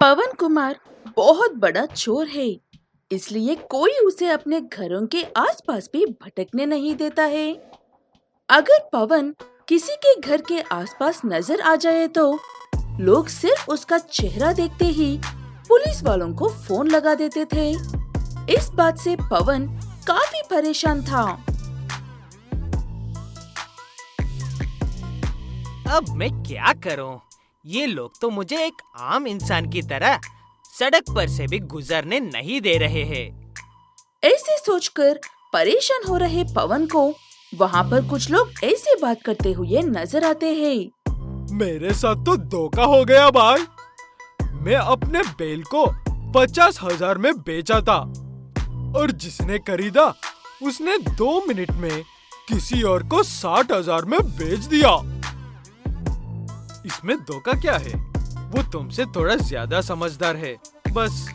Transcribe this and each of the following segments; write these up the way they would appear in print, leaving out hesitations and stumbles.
पवन कुमार बहुत बड़ा चोर है, इसलिए कोई उसे अपने घरों के आसपास भी भटकने नहीं देता है। अगर पवन किसी के घर के आसपास नजर आ जाए तो लोग सिर्फ उसका चेहरा देखते ही पुलिस वालों को फोन लगा देते थे। इस बात से पवन काफी परेशान था। अब मैं क्या करूं? ये लोग तो मुझे एक आम इंसान की तरह सड़क पर से भी गुजरने नहीं दे रहे हैं। ऐसे सोचकर परेशान हो रहे पवन को वहाँ पर कुछ लोग ऐसे बात करते हुए नजर आते हैं। मेरे साथ तो धोखा हो गया भाई। मैं अपने बैल को 50,000 में बेचा था और जिसने खरीदा उसने 2 मिनट में किसी और को 60,000 में बेच दिया। इसमें धोखा क्या है? वो तुमसे थोड़ा ज्यादा समझदार है बस।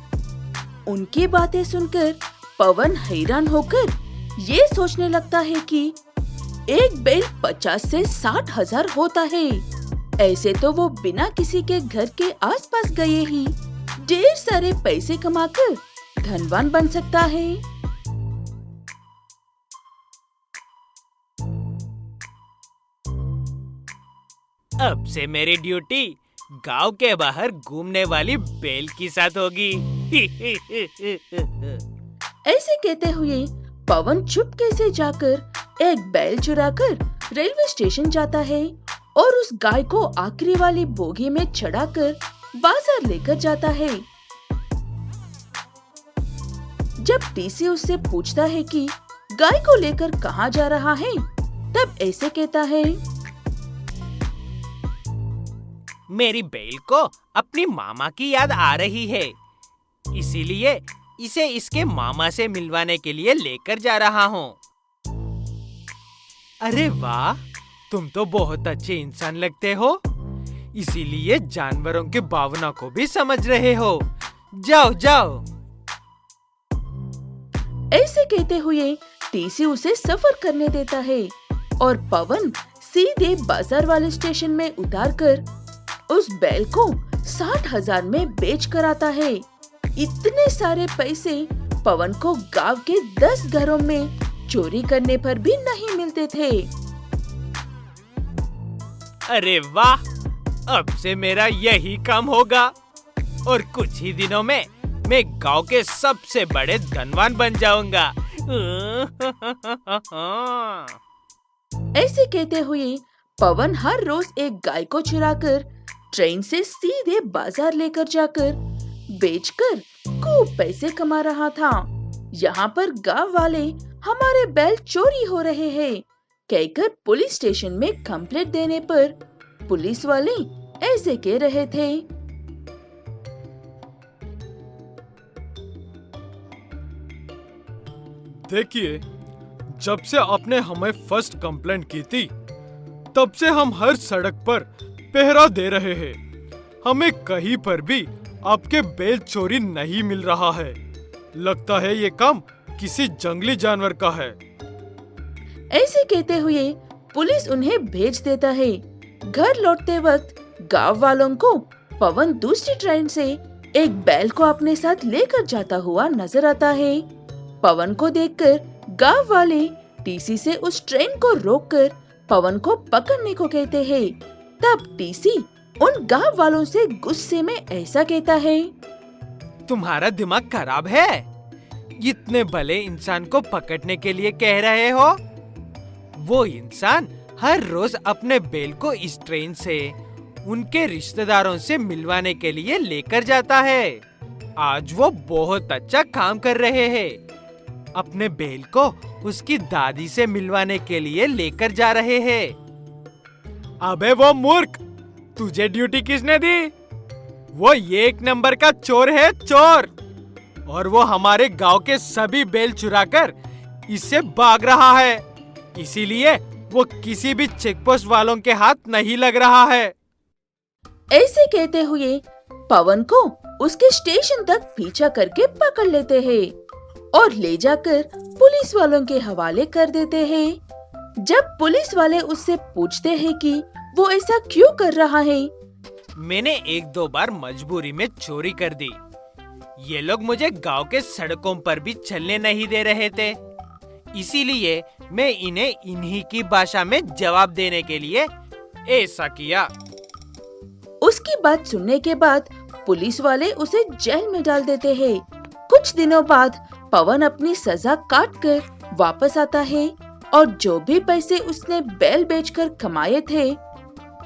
उनकी बातें सुनकर पवन हैरान होकर ये सोचने लगता है कि एक बैल 50 से 60,000 होता है। ऐसे तो वो बिना किसी के घर के आसपास गए ही ढेर सारे पैसे कमाकर धनवान बन सकता है। अब से मेरी ड्यूटी गांव के बाहर घूमने वाली बैल के साथ होगी। ऐसे कहते हुए पवन चुपके से जाकर एक बैल चुराकर रेलवे स्टेशन जाता है और उस गाय को आखिरी वाली बोगी में चढ़ाकर बाजार लेकर जाता है। जब टीसी उससे पूछता है कि गाय को लेकर कहाँ जा रहा है, तब ऐसे कहता है, मेरी बैल को अपनी मामा की याद आ रही है, इसीलिए इसे इसके मामा से मिलवाने के लिए लेकर जा रहा हूँ। अरे वाह, तुम तो बहुत अच्छे इंसान लगते हो, इसीलिए जानवरों की भावना को भी समझ रहे हो। जाओ जाओ। ऐसे कहते हुए टीसी उसे सफर करने देता है और पवन सीधे बाजार वाले स्टेशन में उतारकर उस बैल को 60,000 में बेच कर आता है। इतने सारे पैसे पवन को गांव के 10 घरों में चोरी करने पर भी नहीं मिलते थे। अरे वाह, अब से मेरा यही काम होगा और कुछ ही दिनों में मैं गांव के सबसे बड़े धनवान बन जाऊंगा। ऐसे कहते हुए पवन हर रोज एक गाय को चुराकर ट्रेन से सीधे बाजार लेकर जाकर बेचकर खूब पैसे कमा रहा था। यहाँ पर गांव वाले हमारे बैल चोरी हो रहे हैं कहकर पुलिस स्टेशन में कंप्लेंट देने पर पुलिस वाले ऐसे कह रहे थे, देखिए, जब से आपने हमें फर्स्ट कंप्लेंट की थी तब से हम हर सड़क पर पहरा दे रहे हैं। हमें कहीं पर भी आपके बैल चोरी नहीं मिल रहा है। लगता है ये काम किसी जंगली जानवर का है। ऐसे कहते हुए पुलिस उन्हें भेज देता है। घर लौटते वक्त गांव वालों को पवन दूसरी ट्रेन से एक बैल को अपने साथ लेकर जाता हुआ नजर आता है। पवन को देखकर गांव वाले टीसी से उस ट्रेन को रोककर पवन को पकड़ने को कहते हैं। तब टीसी उन गांव वालों से गुस्से में ऐसा कहता है, तुम्हारा दिमाग खराब है? इतने भले इंसान को पकड़ने के लिए कह रहे हो? वो इंसान हर रोज अपने बैल को इस ट्रेन से उनके रिश्तेदारों से मिलवाने के लिए लेकर जाता है। आज वो बहुत अच्छा काम कर रहे हैं। अपने बैल को उसकी दादी से मिलवाने के लिए लेकर जा रहे हैं। अबे वो मूर्ख, तुझे ड्यूटी किसने दी? वो ये 1 नंबर का चोर है, चोर। और वो हमारे गांव के सभी बैल चुराकर इससे भाग रहा है, इसीलिए वो किसी भी चेकपोस्ट वालों के हाथ नहीं लग रहा है। ऐसे कहते हुए पवन को उसके स्टेशन तक पीछा करके पकड़ लेते हैं और ले जाकर पुलिस वालों के हवाले कर देते हैं। जब पुलिस वाले उससे पूछते हैं कि वो ऐसा क्यों कर रहा है, मैंने एक दो बार मजबूरी में चोरी कर दी। ये लोग मुझे गांव के सड़कों पर भी चलने नहीं दे रहे थे, इसीलिए मैं इन्हें इन्हीं की भाषा में जवाब देने के लिए ऐसा किया। उसकी बात सुनने के बाद पुलिस वाले उसे जेल में डाल देते हैं। कुछ दिनों बाद पवन अपनी सजा काट कर वापस आता है और जो भी पैसे उसने बैल बेचकर कमाए थे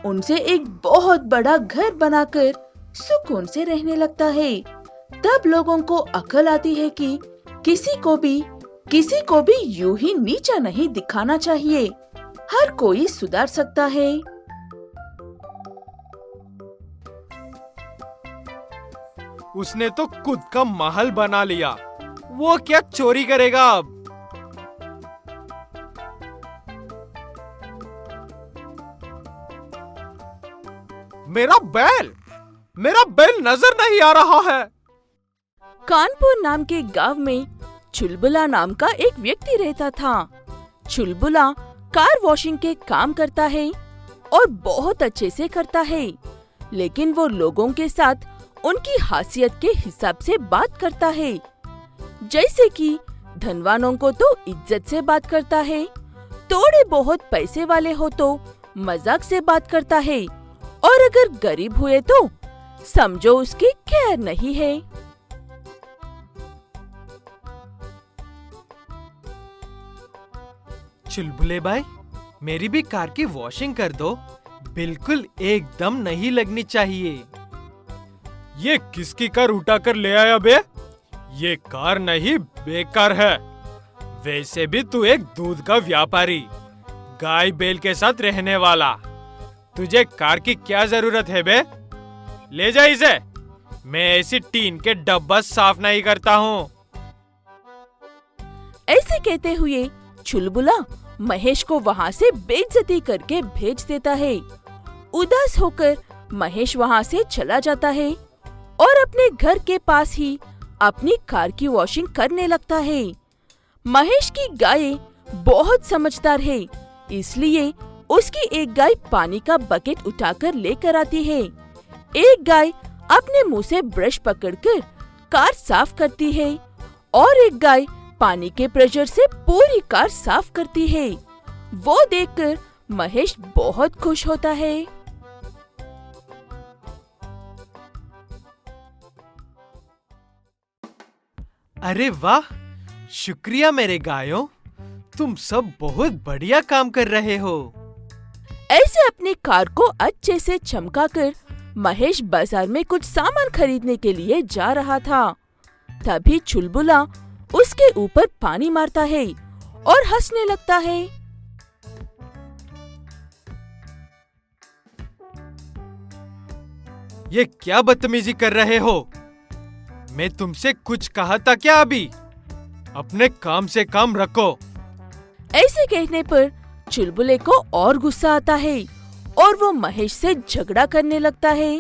उनसे एक बहुत बड़ा घर बनाकर सुकून से रहने लगता है। तब लोगों को अकल आती है कि किसी को भी यूं ही नीचा नहीं दिखाना चाहिए। हर कोई सुधर सकता है। उसने तो खुद का महल बना लिया, वो क्या चोरी करेगा अब? मेरा बैल नजर नहीं आ रहा है। कानपुर नाम के गांव में चुलबुला नाम का एक व्यक्ति रहता था। चुलबुला कार वॉशिंग के काम करता है और बहुत अच्छे से करता है, लेकिन वो लोगों के साथ उनकी हासियत के हिसाब से बात करता है। जैसे कि धनवानों को तो इज्जत से बात करता है, थोड़े बहुत पैसे वाले हो तो मजाक से बात करता है, और अगर गरीब हुए तो समझो उसकी खैर नहीं है। चुलबुले भाई, मेरी भी कार की वॉशिंग कर दो, बिल्कुल एकदम नहीं लगनी चाहिए। ये किसकी कार उठा कर ले आया बे? ये कार नहीं, बेकार है। वैसे भी तू एक दूध का व्यापारी, गाय बैल के साथ रहने वाला, तुझे कार की क्या जरूरत है बे? ले जा इसे, मैं ऐसी टीन के डब्बा साफ नहीं करता हूँ। ऐसे कहते हुए चुलबुला महेश को वहाँ से बेइज्जती करके भेज देता है। उदास होकर महेश वहाँ से चला जाता है और अपने घर के पास ही अपनी कार की वॉशिंग करने लगता है। महेश की गाय बहुत समझदार है, इसलिए उसकी एक गाय पानी का बकेट उठाकर लेकर आती है। एक गाय अपने मुंह से ब्रश पकड़कर कार साफ करती है और एक गाय पानी के प्रेशर से पूरी कार साफ करती है। वो देखकर महेश बहुत खुश होता है। अरे वाह, शुक्रिया मेरे गायों, तुम सब बहुत बढ़िया काम कर रहे हो। ऐसे अपनी कार को अच्छे से चमकाकर महेश बाजार में कुछ सामान खरीदने के लिए जा रहा था। तभी चुलबुला उसके ऊपर पानी मारता है और हंसने लगता है। ये क्या बदतमीजी कर रहे हो? मैं तुमसे कुछ कहा था क्या अभी? अपने काम से काम रखो। ऐसे कहने पर चुलबुले को और गुस्सा आता है और वो महेश से झगड़ा करने लगता है।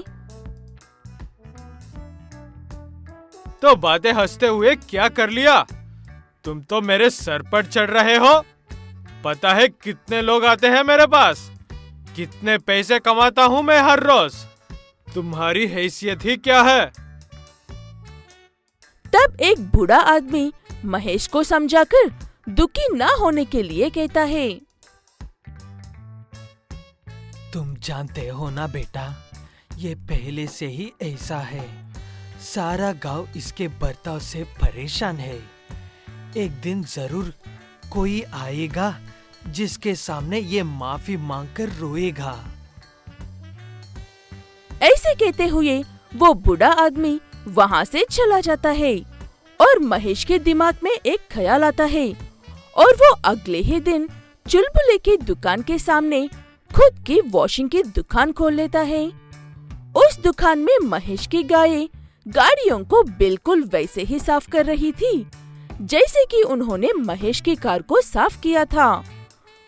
तो बातें हंसते हुए क्या कर लिया? तुम तो मेरे सर पर चढ़ रहे हो। पता है कितने लोग आते हैं मेरे पास, कितने पैसे कमाता हूँ मैं हर रोज। तुम्हारी हैसियत ही क्या है? तब एक बूढ़ा आदमी महेश को समझाकर दुखी ना होने के लिए कहता है। तुम जानते हो ना बेटा, ये पहले से ही ऐसा है। सारा गांव इसके बर्ताव से परेशान है। एक दिन जरूर कोई आएगा जिसके सामने ये माफी मांगकर रोएगा। ऐसे कहते हुए वो बूढ़ा आदमी वहाँ से चला जाता है और महेश के दिमाग में एक ख्याल आता है और वो अगले ही दिन चुलबुले की दुकान के सामने खुद की वॉशिंग की दुकान खोल लेता है। उस दुकान में महेश की गायें गाड़ियों को बिल्कुल वैसे ही साफ कर रही थी जैसे कि उन्होंने महेश की कार को साफ किया था।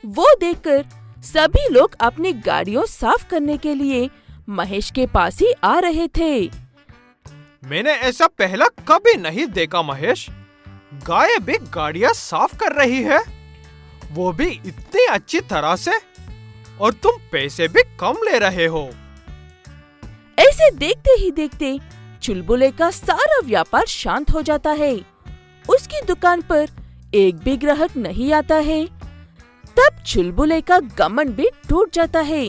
वो देखकर सभी लोग अपनी गाड़ियों साफ करने के लिए महेश के पास ही आ रहे थे। मैंने ऐसा पहला कभी नहीं देखा महेश। गाय भी गाड़ियां साफ कर रही है, वो भी इतनी अच्छी तरह से, और तुम पैसे भी कम ले रहे हो। ऐसे देखते ही देखते चुलबुले का सारा व्यापार शांत हो जाता है। उसकी दुकान पर एक भी ग्राहक नहीं आता है। तब चुलबुले का घमंड भी टूट जाता है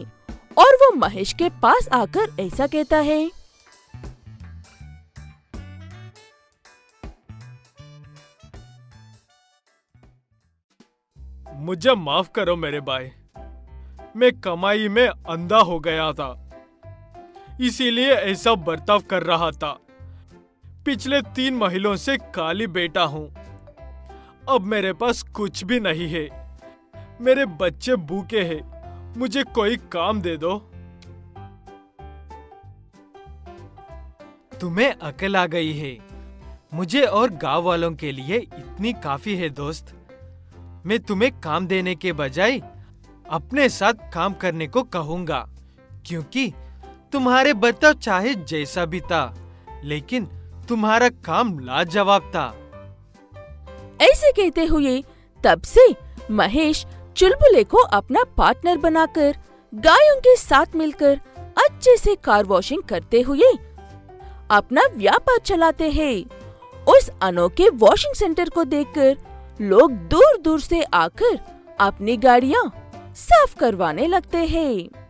और वो महेश के पास आकर ऐसा कहता है। मुझे माफ करो मेरे भाई, मैं कमाई में अंधा हो गया था, इसीलिए ऐसा बर्ताव कर रहा था। पिछले 3 महीनों से खाली बैठा हूँ। अब मेरे पास कुछ भी नहीं है। मेरे बच्चे भूखे हैं, मुझे कोई काम दे दो। तुम्हें अकल आ गई है। मुझे और गांव वालों के लिए इतनी काफी है दोस्त। मैं तुम्हें काम देने के बजाय अपने साथ काम करने को कहूंगा, क्योंकि तुम्हारे बर्ताव चाहे जैसा भी था, लेकिन तुम्हारा काम लाजवाब था। ऐसे कहते हुए तब से महेश चुलबुले को अपना पार्टनर बनाकर गायों के साथ मिलकर अच्छे से कार वॉशिंग करते हुए अपना व्यापार चलाते हैं। उस अनोखे वॉशिंग सेंटर को देखकर लोग दूर दूर से आकर अपनी गाड़ियाँ साफ करवाने लगते हैं।